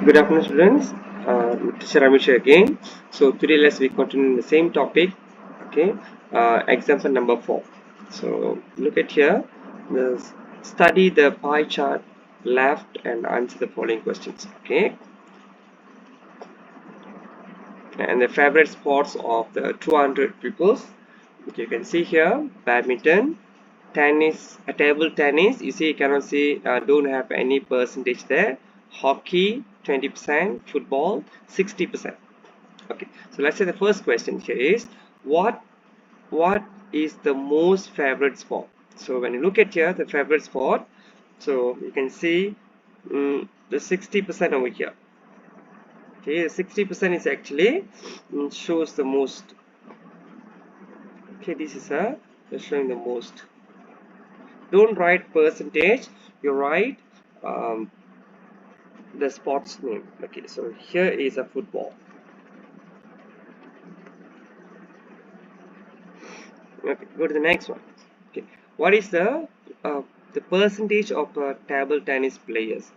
Good afternoon, students. Teacher Ramesh here again. So today let's be continuing the same topic. Okay, example number 4. So look at here. Study the pie chart left and answer the following questions. Okay, and the favorite sports of the 200 peoples. Okay, you can see here badminton, tennis, table tennis. You see, you cannot see, don't have any percentage there. Hockey 20%, football 60%. Okay, so let's say the first question here is what what is the most favorite sport? So when you look at here the favorite sport, so you can see the 60% over here. Okay, 60% is actually shows the most. Okay, this is showing the most. Don't write percentage, you write um, the sports name. Okay, so here is a football. Okay, go to the next one. Okay, what is the percentage of table tennis players?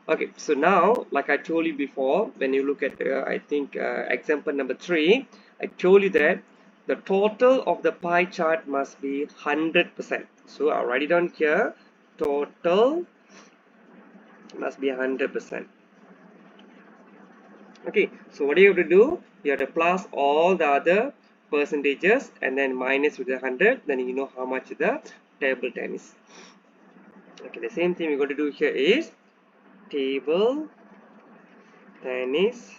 Okay, so now, like I told you before, when you look at I think example number 3, I told you that the total of the pie chart must be 100%. So I'll write it down here. Total must be 100%. Okay, so what do you have to do? You have to plus all the other percentages and then minus with the 100, then you know how much is the table tennis. Okay, the same thing we're going to do here is table tennis.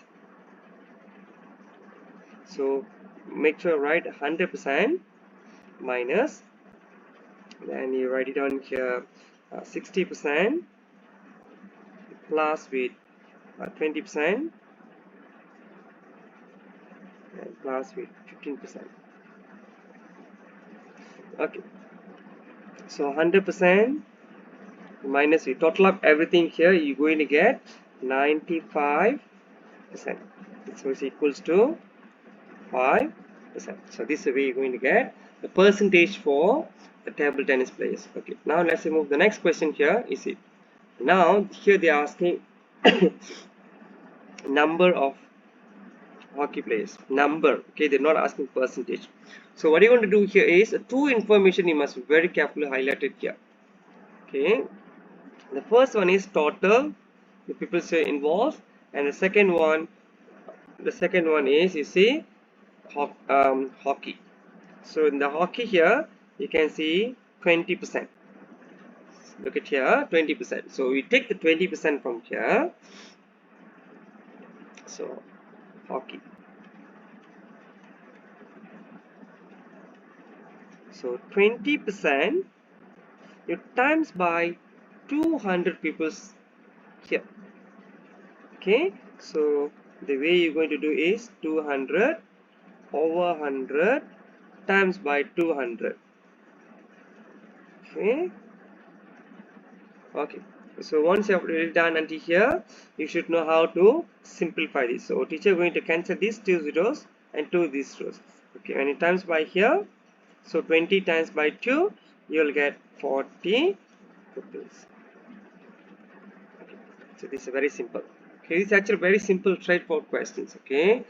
So make sure write 100% minus, then you write it down here 60% plus with 20% and plus with 15%. Okay, so 100% minus we total up everything here, you're going to get 95%. So it's equals to 5%. So this is the way you're going to get the percentage for the table tennis players. Okay, now let's move the next question here. Is it now here they are asking number of hockey players, number. Okay, they're not asking percentage. So what you want to do here is two information you must be very carefully highlighted here. Okay, the first one is total the people say involved, and the second one is, you see, hockey. So in the hockey here you can see 20%. Look at here, 20%. So we take the 20% from here. So hockey. So 20% you times by 200 people here. Okay, so the way you're going to do is 200 over 100 times by 200. Okay, so once you have already done until here, you should know how to simplify this. So teacher going to cancel these two zeros and two these zeros. Okay, when it times by here, so 20 times by 2, you'll get 40 pupils. Okay, so this is very simple. Okay, it's actually very simple, straightforward questions. Okay,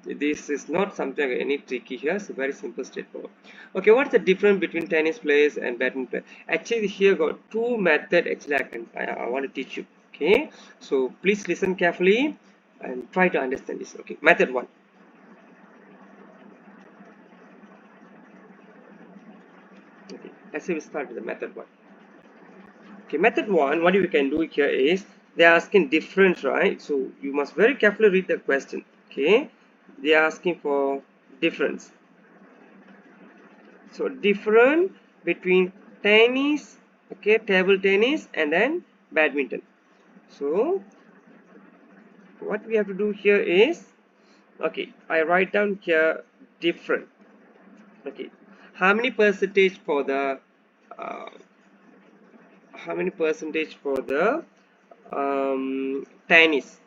this is not something any tricky here. It's very simple, straightforward. Okay, what's the difference between tennis players and badminton players? Actually, here got two methods. Actually, I want to teach you. Okay, so please listen carefully and try to understand this. Okay, method 1. Okay, let's say we start with the method 1. Okay, method 1, what you can do here is they are asking difference, right? So you must very carefully read the question. Okay, they are asking for difference. So different between tennis, okay, table tennis and then badminton. So what we have to do here is, okay, I write down here different. Okay, how many percentage for the uh, tennis,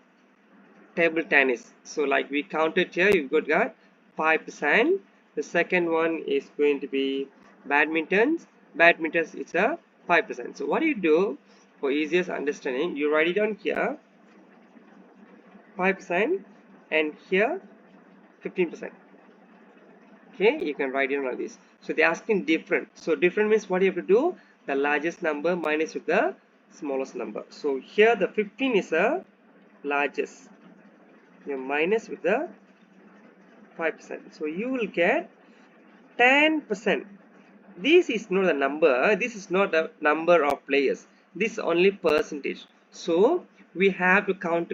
table tennis? So like we counted here, you've got 5%. The second one is going to be badminton. Badminton is a 5%. So what do you do for easiest understanding? You write it down here. 5%, and here 15%. Okay, you can write in all this. So they're asking different. So different means what you have to do? The largest number minus with the smallest number. So here the 15 is a largest. You minus with the 5%. So you will get 10%. This is not a number. This is not a number of players. This is only percentage. So we have to count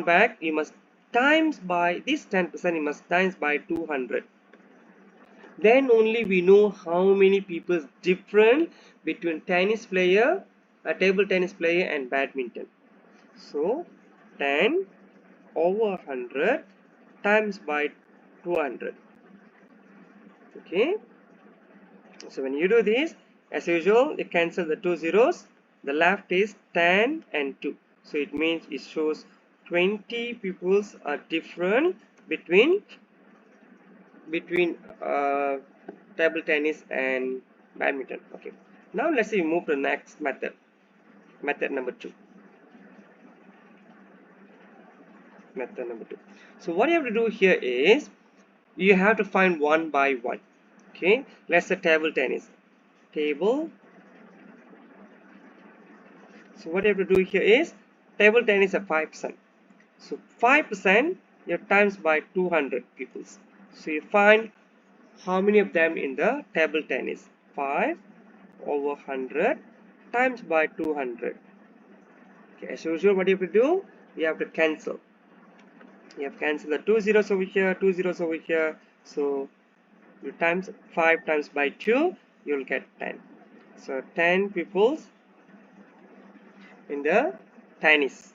back. You must times by this 10%. You must times by 200. Then only we know how many people different between tennis player, a table tennis player, and badminton. So 10 over 100 times by 200. Okay, so when you do this, as usual, you cancel the two zeros. The left is 10 and 2, so it means it shows 20 peoples are different between table tennis and badminton. Okay, now let's say we move to the next method, method number 2. So what you have to do here is you have to find one by one. Okay, let's say table tennis. So what you have to do here is table tennis at 5%. So 5% you times by 200 people. So you find how many of them in the table tennis. 5 over 100 times by 200. Okay, as usual, what you have to do? You have to cancel. You have to cancel the two zeros over here, two zeros over here. So you times 5 times by 2, you will get 10. So 10 people in the tennis,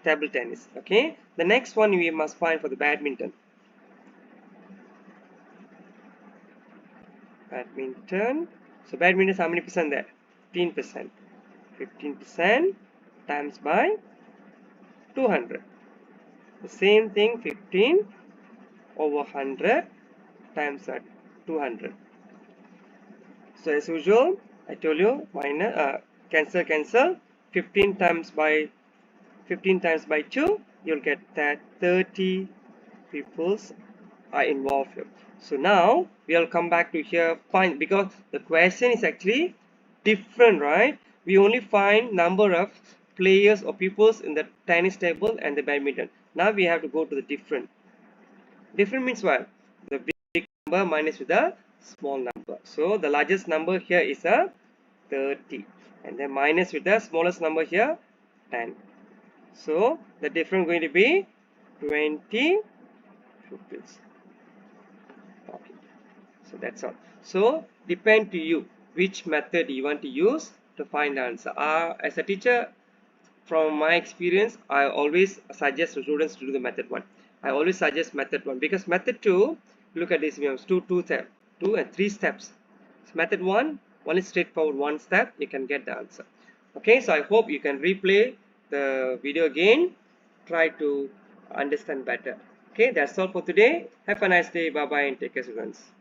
table tennis. Okay, the next one we must find for the badminton. So badminton is how many percent there? 15%. 15% times by 200. The same thing, 15 over 100 times 200. So as usual, I told you minus cancel 15 times by 2, you'll get that 30 peoples are involved here. So now we'll come back to here, find, because the question is actually different, right? We only find number of players or peoples in the tennis table and the badminton. Now we have to go to the different. Different means what? The big number minus with the small number. So the largest number here is a 30, and then minus with the smallest number here 10. So the difference going to be 20 rupees. Okay, so that's all. So depend to you which method you want to use to find the answer. As a teacher, from my experience, I always suggest to students to do the method 1. I always suggest method 1 because method 2, look at this, we have two and 3 steps. So method 1, one is straightforward, one step, you can get the answer. Okay, so I hope you can replay the video again, try to understand better. Okay, that's all for today. Have a nice day. Bye bye and take care, students.